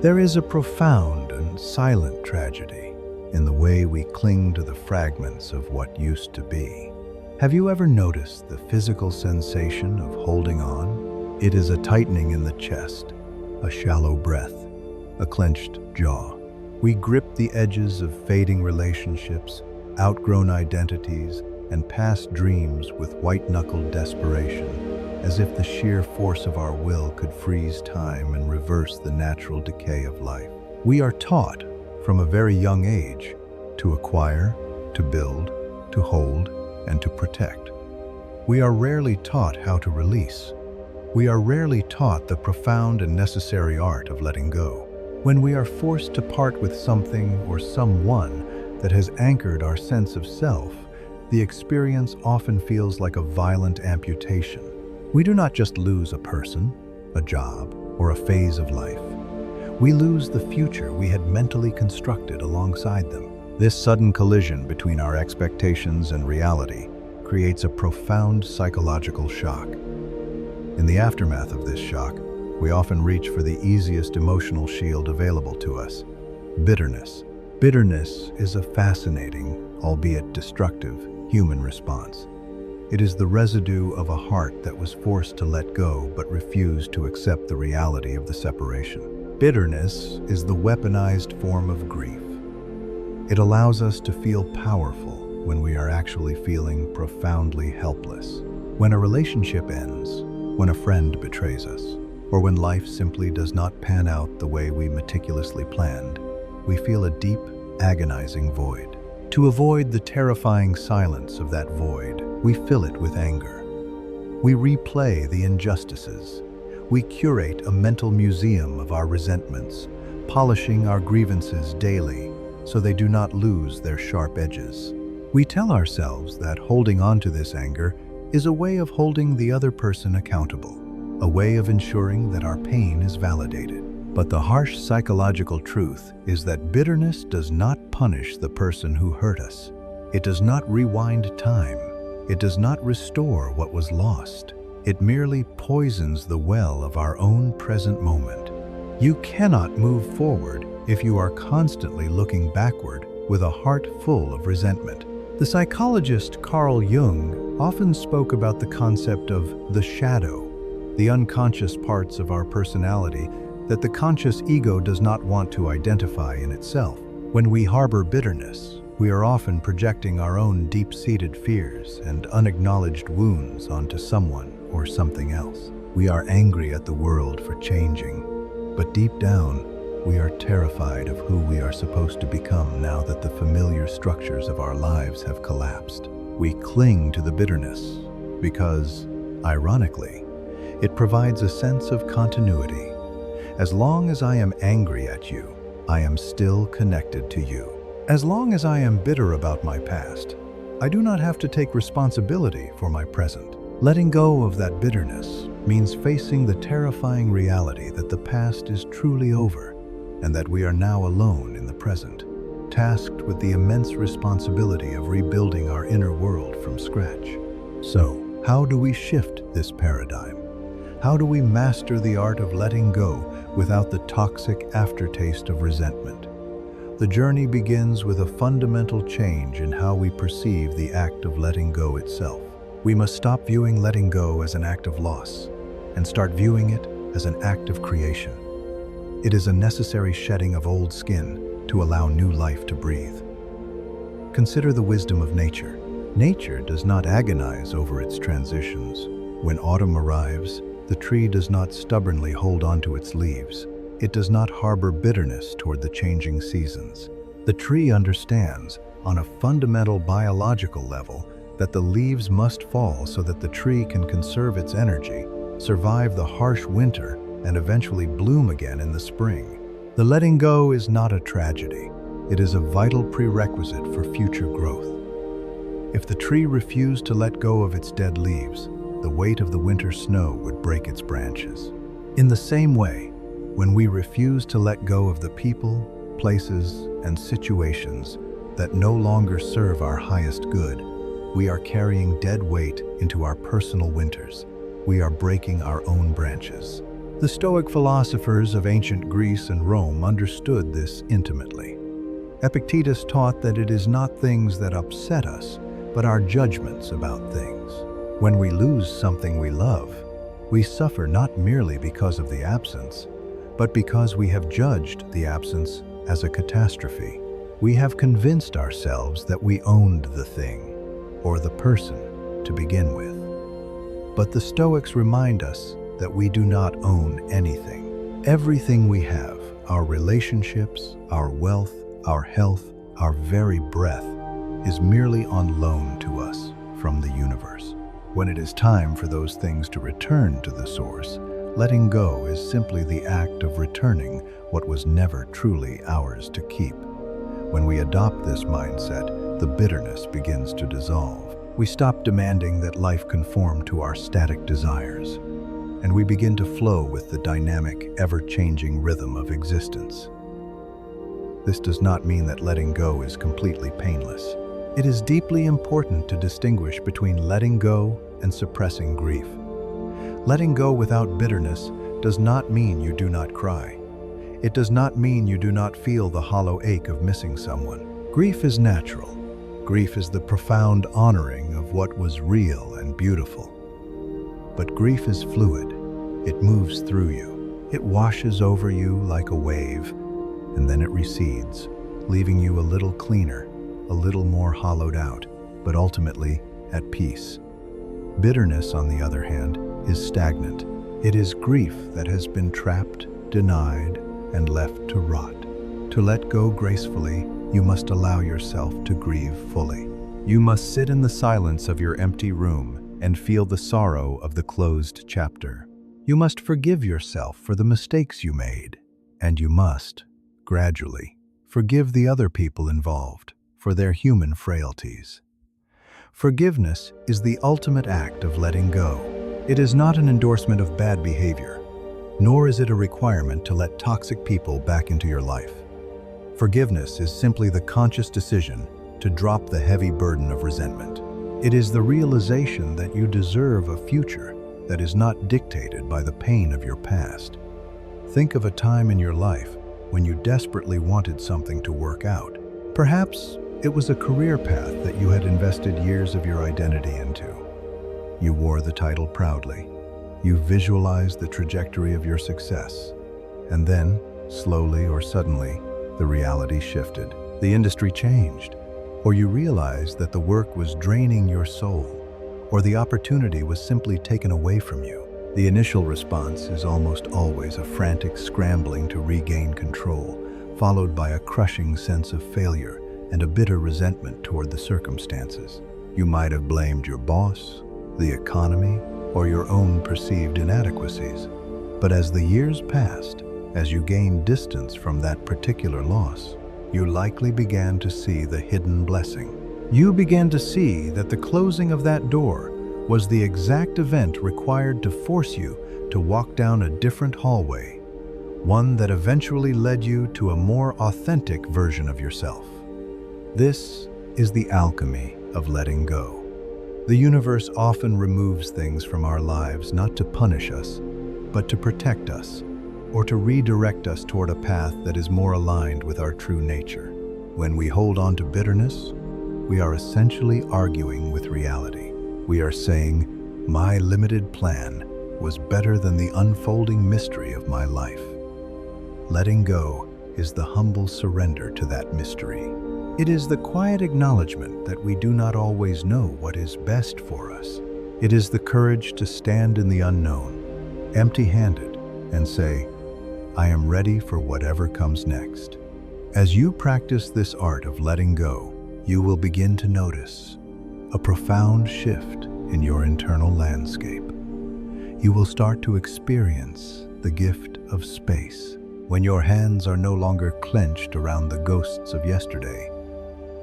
There is a profound and silent tragedy in the way we cling to the fragments of what used to be. Have you ever noticed the physical sensation of holding on? It is a tightening in the chest, a shallow breath, a clenched jaw. We grip the edges of fading relationships, outgrown identities, and past dreams with white-knuckled desperation, as if the sheer force of our will could freeze time and reverse the natural decay of life. We are taught, from a very young age, to acquire, to build, to hold, and to protect. We are rarely taught how to release. We are rarely taught the profound and necessary art of letting go. When we are forced to part with something or someone that has anchored our sense of self, the experience often feels like a violent amputation. We do not just lose a person, a job, or a phase of life. We lose the future we had mentally constructed alongside them. This sudden collision between our expectations and reality creates a profound psychological shock. In the aftermath of this shock, we often reach for the easiest emotional shield available to us: bitterness. Bitterness is a fascinating, albeit destructive, human response. It is the residue of a heart that was forced to let go but refused to accept the reality of the separation. Bitterness is the weaponized form of grief. It allows us to feel powerful when we are actually feeling profoundly helpless. When a relationship ends, when a friend betrays us, or when life simply does not pan out the way we meticulously planned, we feel a deep, agonizing void. To avoid the terrifying silence of that void, we fill it with anger. We replay the injustices. We curate a mental museum of our resentments, polishing our grievances daily so they do not lose their sharp edges. We tell ourselves that holding on to this anger is a way of holding the other person accountable, a way of ensuring that our pain is validated. But the harsh psychological truth is that bitterness does not punish the person who hurt us. It does not rewind time. It does not restore what was lost. It merely poisons the well of our own present moment. You cannot move forward if you are constantly looking backward with a heart full of resentment. The psychologist Carl Jung often spoke about the concept of the shadow, the unconscious parts of our personality that the conscious ego does not want to identify in itself. When we harbor bitterness, we are often projecting our own deep-seated fears and unacknowledged wounds onto someone or something else. We are angry at the world for changing, but deep down, we are terrified of who we are supposed to become now that the familiar structures of our lives have collapsed. We cling to the bitterness because, ironically, it provides a sense of continuity. As long as I am angry at you, I am still connected to you. As long as I am bitter about my past, I do not have to take responsibility for my present. Letting go of that bitterness means facing the terrifying reality that the past is truly over and that we are now alone in the present, tasked with the immense responsibility of rebuilding our inner world from scratch. So, how do we shift this paradigm? How do we master the art of letting go without the toxic aftertaste of resentment? The journey begins with a fundamental change in how we perceive the act of letting go itself. We must stop viewing letting go as an act of loss and start viewing it as an act of creation. It is a necessary shedding of old skin to allow new life to breathe. Consider the wisdom of nature. Nature does not agonize over its transitions. When autumn arrives, the tree does not stubbornly hold on to its leaves. It does not harbor bitterness toward the changing seasons. The tree understands, on a fundamental biological level, that the leaves must fall so that the tree can conserve its energy, survive the harsh winter, and eventually bloom again in the spring. The letting go is not a tragedy. It is a vital prerequisite for future growth. If the tree refused to let go of its dead leaves, the weight of the winter snow would break its branches. In the same way, when we refuse to let go of the people, places, and situations that no longer serve our highest good, we are carrying dead weight into our personal winters. We are breaking our own branches. The Stoic philosophers of ancient Greece and Rome understood this intimately. Epictetus taught that it is not things that upset us, but our judgments about things. When we lose something we love, we suffer not merely because of the absence, but because we have judged the absence as a catastrophe. We have convinced ourselves that we owned the thing, or the person, to begin with. But the Stoics remind us that we do not own anything. Everything we have, our relationships, our wealth, our health, our very breath, is merely on loan to us from the universe. When it is time for those things to return to the source, letting go is simply the act of returning what was never truly ours to keep. When we adopt this mindset, the bitterness begins to dissolve. We stop demanding that life conform to our static desires, and we begin to flow with the dynamic, ever-changing rhythm of existence. This does not mean that letting go is completely painless. It is deeply important to distinguish between letting go and suppressing grief. Letting go without bitterness does not mean you do not cry. It does not mean you do not feel the hollow ache of missing someone. Grief is natural. Grief is the profound honoring of what was real and beautiful. But grief is fluid. It moves through you. It washes over you like a wave, and then it recedes, leaving you a little cleaner, a little more hollowed out, but ultimately at peace. Bitterness, on the other hand, is stagnant. It is grief that has been trapped, denied, and left to rot. To let go gracefully, you must allow yourself to grieve fully. You must sit in the silence of your empty room and feel the sorrow of the closed chapter. You must forgive yourself for the mistakes you made, and you must, gradually, forgive the other people involved for their human frailties. Forgiveness is the ultimate act of letting go. It is not an endorsement of bad behavior, nor is it a requirement to let toxic people back into your life. Forgiveness is simply the conscious decision to drop the heavy burden of resentment. It is the realization that you deserve a future that is not dictated by the pain of your past. Think of a time in your life when you desperately wanted something to work out. Perhaps it was a career path that you had invested years of your identity into. You wore the title proudly. You visualized the trajectory of your success. And then, slowly or suddenly, the reality shifted. The industry changed, or you realized that the work was draining your soul, or the opportunity was simply taken away from you. The initial response is almost always a frantic scrambling to regain control, followed by a crushing sense of failure and a bitter resentment toward the circumstances. You might have blamed your boss, the economy, or your own perceived inadequacies. But as the years passed, as you gained distance from that particular loss, you likely began to see the hidden blessing. You began to see that the closing of that door was the exact event required to force you to walk down a different hallway, one that eventually led you to a more authentic version of yourself. This is the alchemy of letting go. The universe often removes things from our lives not to punish us, but to protect us, or to redirect us toward a path that is more aligned with our true nature. When we hold on to bitterness, we are essentially arguing with reality. We are saying, my limited plan was better than the unfolding mystery of my life. Letting go is the humble surrender to that mystery. It is the quiet acknowledgement that we do not always know what is best for us. It is the courage to stand in the unknown, empty-handed, and say, I am ready for whatever comes next. As you practice this art of letting go, you will begin to notice a profound shift in your internal landscape. You will start to experience the gift of space. When your hands are no longer clenched around the ghosts of yesterday,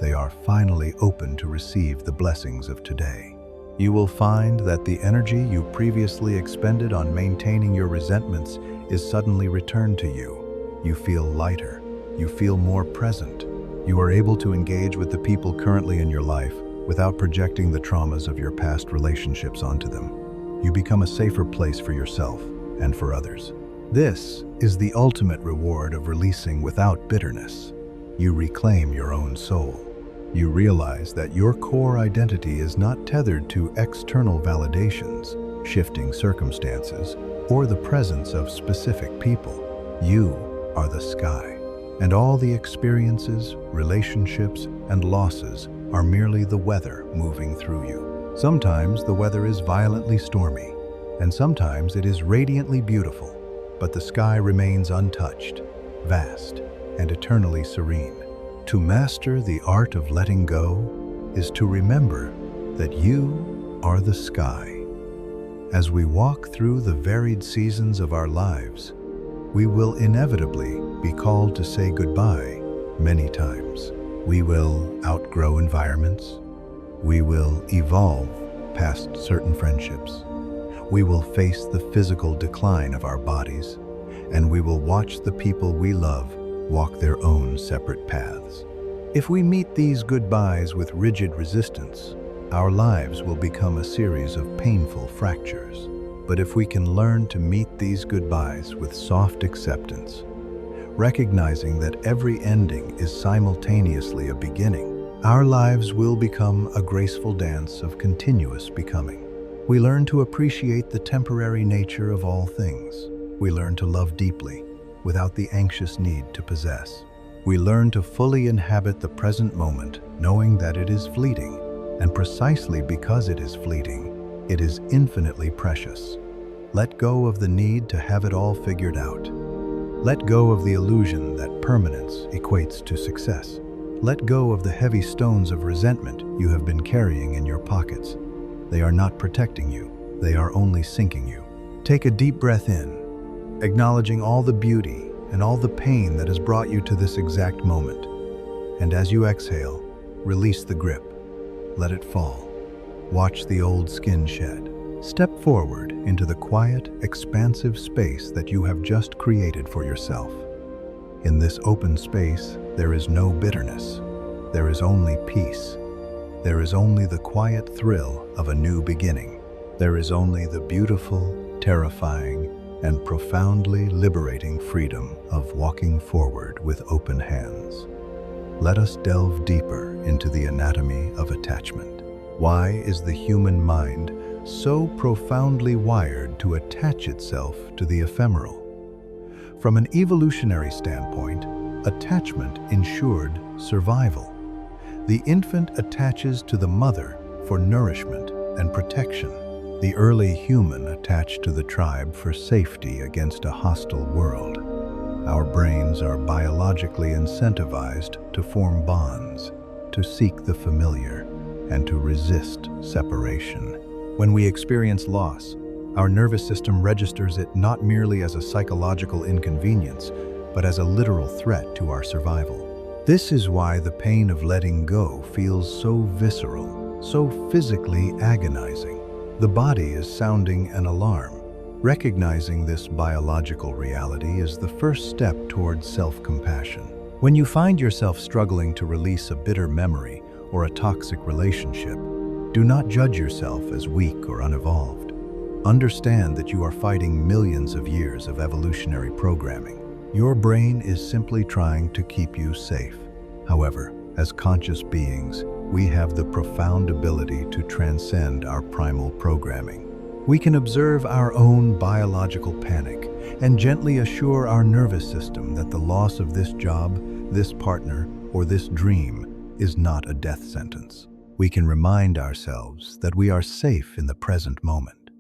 they are finally open to receive the blessings of today. You will find that the energy you previously expended on maintaining your resentments is suddenly returned to you. You feel lighter. You feel more present. You are able to engage with the people currently in your life without projecting the traumas of your past relationships onto them. You become a safer place for yourself and for others. This is the ultimate reward of releasing without bitterness. You reclaim your own soul. You realize that your core identity is not tethered to external validations, shifting circumstances, or the presence of specific people. You are the sky, and all the experiences, relationships, and losses are merely the weather moving through you. Sometimes the weather is violently stormy, and sometimes it is radiantly beautiful, but the sky remains untouched, vast, and eternally serene. To master the art of letting go is to remember that you are the sky. As we walk through the varied seasons of our lives, we will inevitably be called to say goodbye many times. We will outgrow environments. We will evolve past certain friendships. We will face the physical decline of our bodies, and we will watch the people we love walk their own separate paths. If we meet these goodbyes with rigid resistance, our lives will become a series of painful fractures. But if we can learn to meet these goodbyes with soft acceptance, recognizing that every ending is simultaneously a beginning, our lives will become a graceful dance of continuous becoming. We learn to appreciate the temporary nature of all things. We learn to love deeply, without the anxious need to possess. We learn to fully inhabit the present moment, knowing that it is fleeting, and precisely because it is fleeting, it is infinitely precious. Let go of the need to have it all figured out. Let go of the illusion that permanence equates to success. Let go of the heavy stones of resentment you have been carrying in your pockets. They are not protecting you, they are only sinking you. Take a deep breath in, acknowledging all the beauty and all the pain that has brought you to this exact moment. And as you exhale, release the grip. Let it fall. Watch the old skin shed. Step forward into the quiet, expansive space that you have just created for yourself. In this open space, there is no bitterness. There is only peace. There is only the quiet thrill of a new beginning. There is only the beautiful, terrifying, and profoundly liberating freedom of walking forward with open hands. Let us delve deeper into the anatomy of attachment. Why is the human mind so profoundly wired to attach itself to the ephemeral? From an evolutionary standpoint, attachment ensured survival. The infant attaches to the mother for nourishment and protection. The early human attached to the tribe for safety against a hostile world. Our brains are biologically incentivized to form bonds, to seek the familiar, and to resist separation. When we experience loss, our nervous system registers it not merely as a psychological inconvenience, but as a literal threat to our survival. This is why the pain of letting go feels so visceral, so physically agonizing. The body is sounding an alarm. Recognizing this biological reality is the first step towards self-compassion. When you find yourself struggling to release a bitter memory or a toxic relationship, do not judge yourself as weak or unevolved. Understand that you are fighting millions of years of evolutionary programming. Your brain is simply trying to keep you safe. However, as conscious beings, we have the profound ability to transcend our primal programming. We can observe our own biological panic and gently assure our nervous system that the loss of this job, this partner, or this dream is not a death sentence. We can remind ourselves that we are safe in the present moment.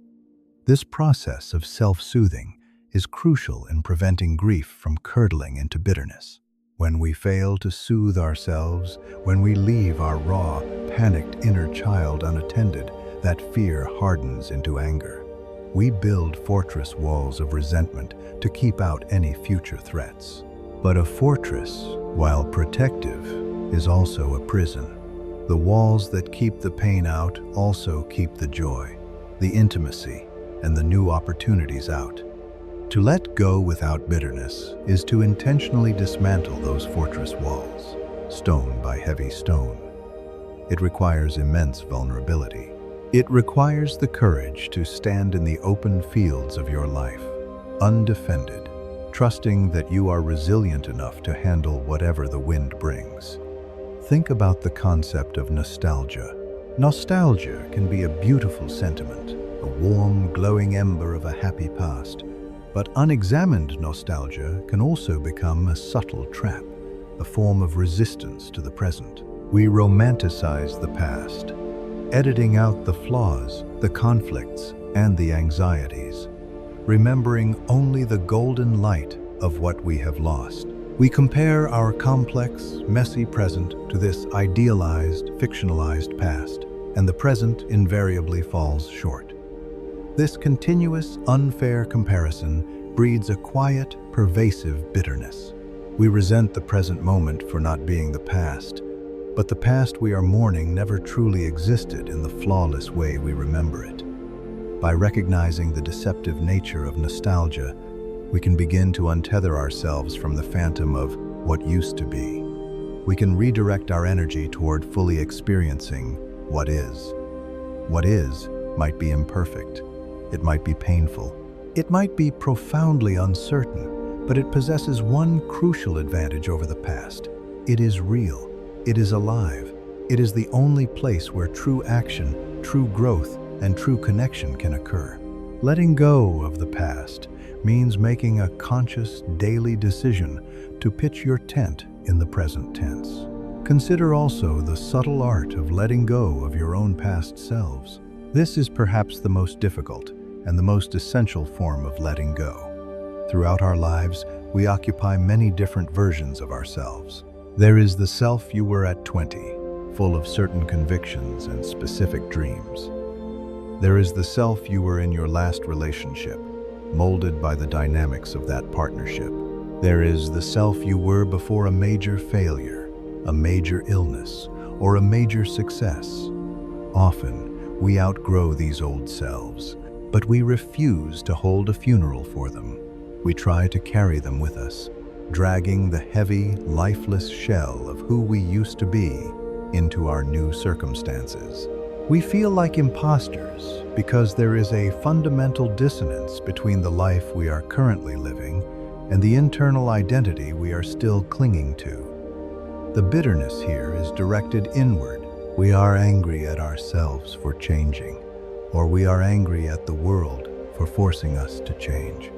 This process of self-soothing is crucial in preventing grief from curdling into bitterness. When we fail to soothe ourselves, when we leave our raw, panicked inner child unattended, that fear hardens into anger. We build fortress walls of resentment to keep out any future threats. But a fortress, while protective, is also a prison. The walls that keep the pain out also keep the joy, the intimacy, and the new opportunities out. To let go without bitterness is to intentionally dismantle those fortress walls, stone by heavy stone. It requires immense vulnerability. It requires the courage to stand in the open fields of your life, undefended, trusting that you are resilient enough to handle whatever the wind brings. Think about the concept of nostalgia. Nostalgia can be a beautiful sentiment, a warm, glowing ember of a happy past. But unexamined nostalgia can also become a subtle trap, a form of resistance to the present. We romanticize the past, editing out the flaws, the conflicts, and the anxieties, remembering only the golden light of what we have lost. We compare our complex, messy present to this idealized, fictionalized past, and the present invariably falls short. This continuous, unfair comparison breeds a quiet, pervasive bitterness. We resent the present moment for not being the past, but the past we are mourning never truly existed in the flawless way we remember it. By recognizing the deceptive nature of nostalgia, we can begin to untether ourselves from the phantom of what used to be. We can redirect our energy toward fully experiencing what is. What is might be imperfect. It might be painful. It might be profoundly uncertain, but it possesses one crucial advantage over the past. It is real. It is alive. It is the only place where true action, true growth, and true connection can occur. Letting go of the past means making a conscious daily decision to pitch your tent in the present tense. Consider also the subtle art of letting go of your own past selves. This is perhaps the most difficult and the most essential form of letting go. Throughout our lives, we occupy many different versions of ourselves. There is the self you were at 20, full of certain convictions and specific dreams. There is the self you were in your last relationship, molded by the dynamics of that partnership. There is the self you were before a major failure, a major illness, or a major success. Often, we outgrow these old selves, but we refuse to hold a funeral for them. We try to carry them with us, dragging the heavy, lifeless shell of who we used to be into our new circumstances. We feel like imposters because there is a fundamental dissonance between the life we are currently living and the internal identity we are still clinging to. The bitterness here is directed inward. We are angry at ourselves for changing, or we are angry at the world for forcing us to change.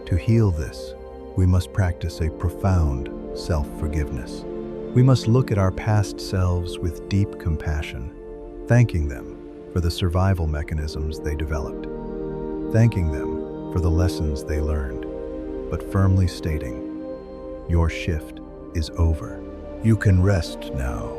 To heal this, we must practice a profound self-forgiveness. We must look at our past selves with deep compassion, thanking them for the survival mechanisms they developed, thanking them for the lessons they learned, but firmly stating, your shift is over. You can rest now.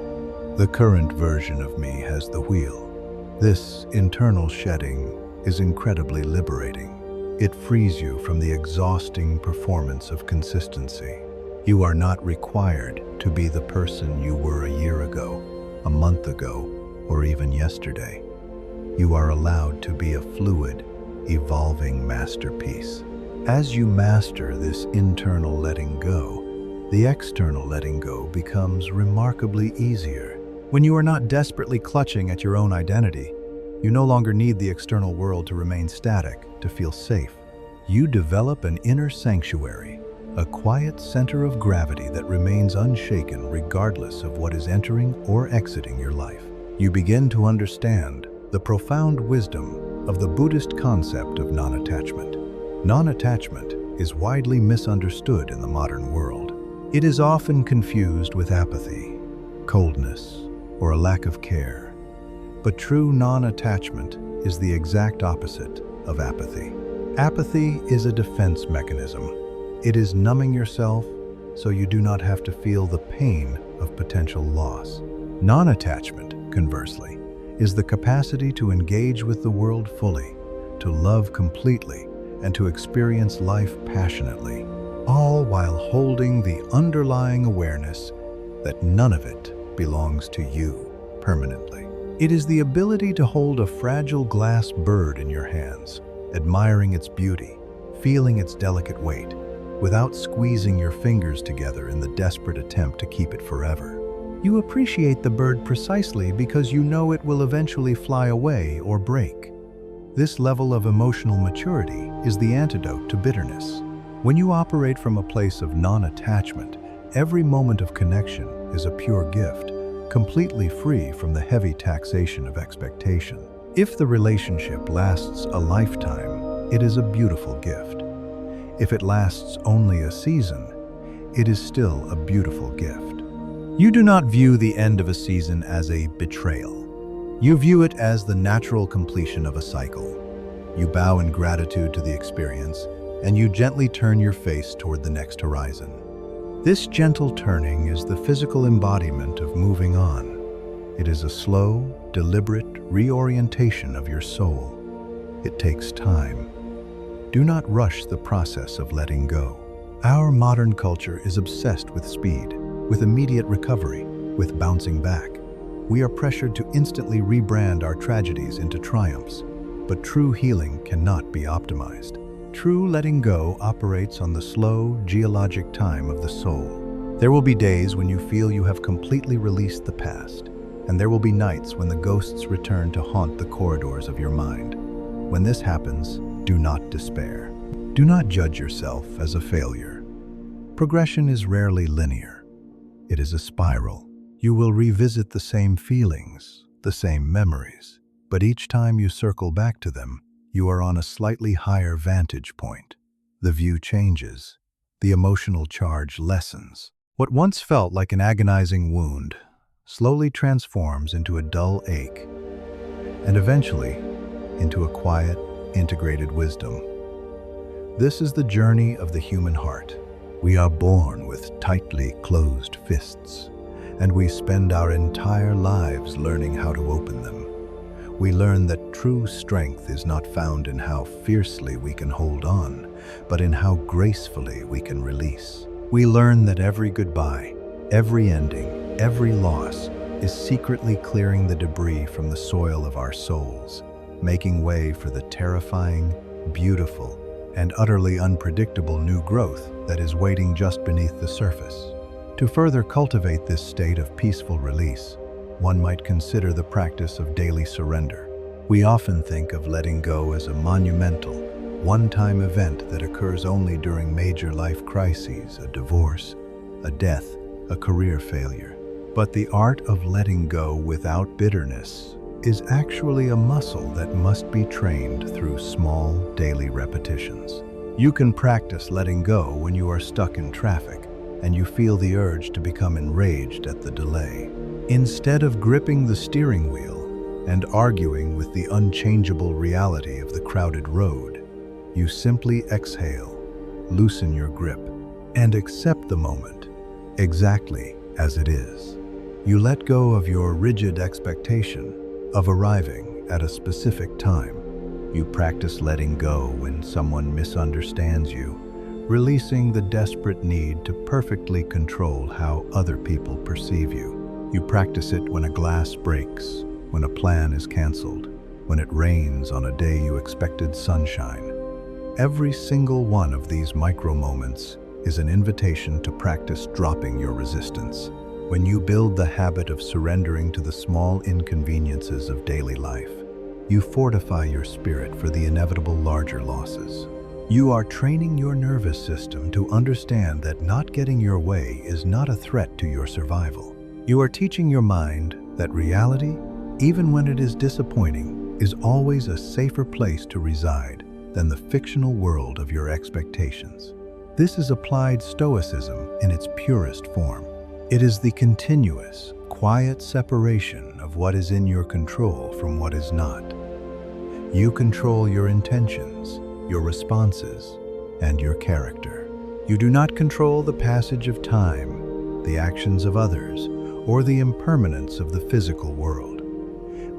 The current version of me has the wheel. This internal shedding is incredibly liberating. It frees you from the exhausting performance of consistency. You are not required to be the person you were a year ago, a month ago, or even yesterday. You are allowed to be a fluid, evolving masterpiece. As you master this internal letting go, the external letting go becomes remarkably easier. When you are not desperately clutching at your own identity, you no longer need the external world to remain static, to feel safe. You develop an inner sanctuary, a quiet center of gravity that remains unshaken regardless of what is entering or exiting your life. You begin to understand the profound wisdom of the Buddhist concept of non-attachment. Non-attachment is widely misunderstood in the modern world. It is often confused with apathy, coldness, or a lack of care. But true non-attachment is the exact opposite of apathy. Apathy is a defense mechanism. It is numbing yourself so you do not have to feel the pain of potential loss. Non-attachment, conversely, is the capacity to engage with the world fully, to love completely, and to experience life passionately, all while holding the underlying awareness that none of it belongs to you permanently. It is the ability to hold a fragile glass bird in your hands, admiring its beauty, feeling its delicate weight, without squeezing your fingers together in the desperate attempt to keep it forever. You appreciate the bird precisely because you know it will eventually fly away or break. This level of emotional maturity is the antidote to bitterness. When you operate from a place of non-attachment, every moment of connection is a pure gift, completely free from the heavy taxation of expectation. If the relationship lasts a lifetime, it is a beautiful gift. If it lasts only a season, it is still a beautiful gift. You do not view the end of a season as a betrayal. You view it as the natural completion of a cycle. You bow in gratitude to the experience, and you gently turn your face toward the next horizon. This gentle turning is the physical embodiment of moving on. It is a slow, deliberate reorientation of your soul. It takes time. Do not rush the process of letting go. Our modern culture is obsessed with speed, with immediate recovery, with bouncing back. We are pressured to instantly rebrand our tragedies into triumphs, but true healing cannot be optimized. True letting go operates on the slow, geologic time of the soul. There will be days when you feel you have completely released the past, and there will be nights when the ghosts return to haunt the corridors of your mind. When this happens, do not despair. Do not judge yourself as a failure. Progression is rarely linear. It is a spiral. You will revisit the same feelings, the same memories, but each time you circle back to them, you are on a slightly higher vantage point. The view changes. The emotional charge lessens. What once felt like an agonizing wound slowly transforms into a dull ache, and eventually into a quiet, integrated wisdom. This is the journey of the human heart. We are born with tightly closed fists, and we spend our entire lives learning how to open them. We learn that true strength is not found in how fiercely we can hold on, but in how gracefully we can release. We learn that every goodbye, every ending, every loss is secretly clearing the debris from the soil of our souls, making way for the terrifying, beautiful, and utterly unpredictable new growth that is waiting just beneath the surface. To further cultivate this state of peaceful release, one might consider the practice of daily surrender. We often think of letting go as a monumental, one-time event that occurs only during major life crises, a divorce, a death, a career failure. But the art of letting go without bitterness is actually a muscle that must be trained through small, daily repetitions. You can practice letting go when you are stuck in traffic and you feel the urge to become enraged at the delay. Instead of gripping the steering wheel and arguing with the unchangeable reality of the crowded road, you simply exhale, loosen your grip, and accept the moment exactly as it is. You let go of your rigid expectation of arriving at a specific time. You practice letting go when someone misunderstands you, releasing the desperate need to perfectly control how other people perceive you. You practice it when a glass breaks, when a plan is canceled, when it rains on a day you expected sunshine. Every single one of these micro moments is an invitation to practice dropping your resistance. When you build the habit of surrendering to the small inconveniences of daily life, you fortify your spirit for the inevitable larger losses. You are training your nervous system to understand that not getting your way is not a threat to your survival. You are teaching your mind that reality, even when it is disappointing, is always a safer place to reside than the fictional world of your expectations. This is applied stoicism in its purest form. It is the continuous, quiet separation of what is in your control from what is not. You control your intentions, your responses, and your character. You do not control the passage of time, the actions of others, or the impermanence of the physical world.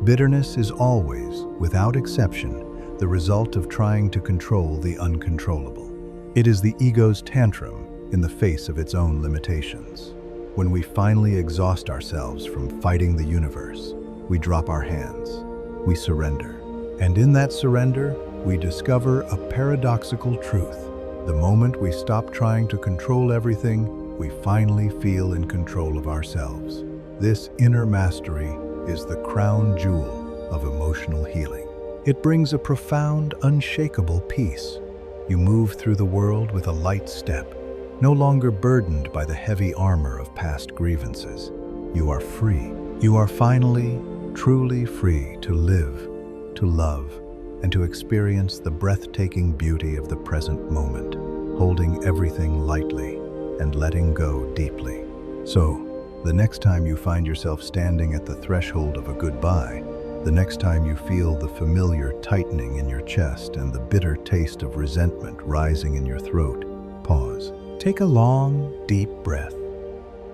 Bitterness is always, without exception, the result of trying to control the uncontrollable. It is the ego's tantrum in the face of its own limitations. When we finally exhaust ourselves from fighting the universe, we drop our hands, we surrender. And in that surrender, we discover a paradoxical truth. The moment we stop trying to control everything, we finally feel in control of ourselves. This inner mastery is the crown jewel of emotional healing. It brings a profound, unshakable peace. You move through the world with a light step, no longer burdened by the heavy armor of past grievances. You are free. You are finally, truly free to live, to love, and to experience the breathtaking beauty of the present moment, holding everything lightly and letting go deeply. So, the next time you find yourself standing at the threshold of a goodbye, the next time you feel the familiar tightening in your chest and the bitter taste of resentment rising in your throat, pause. Take a long, deep breath.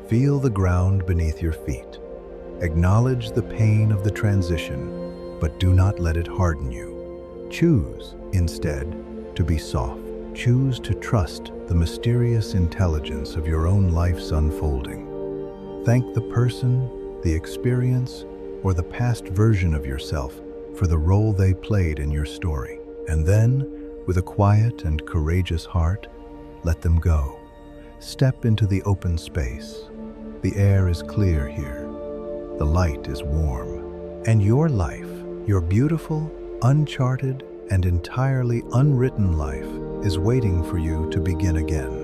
Feel the ground beneath your feet. Acknowledge the pain of the transition, but do not let it harden you. Choose, instead, to be soft. Choose to trust the mysterious intelligence of your own life's unfolding. Thank the person, the experience, or the past version of yourself for the role they played in your story. And then, with a quiet and courageous heart, let them go. Step into the open space. The air is clear here. The light is warm. And your life, your beautiful, uncharted, and entirely unwritten life, is waiting for you to begin again.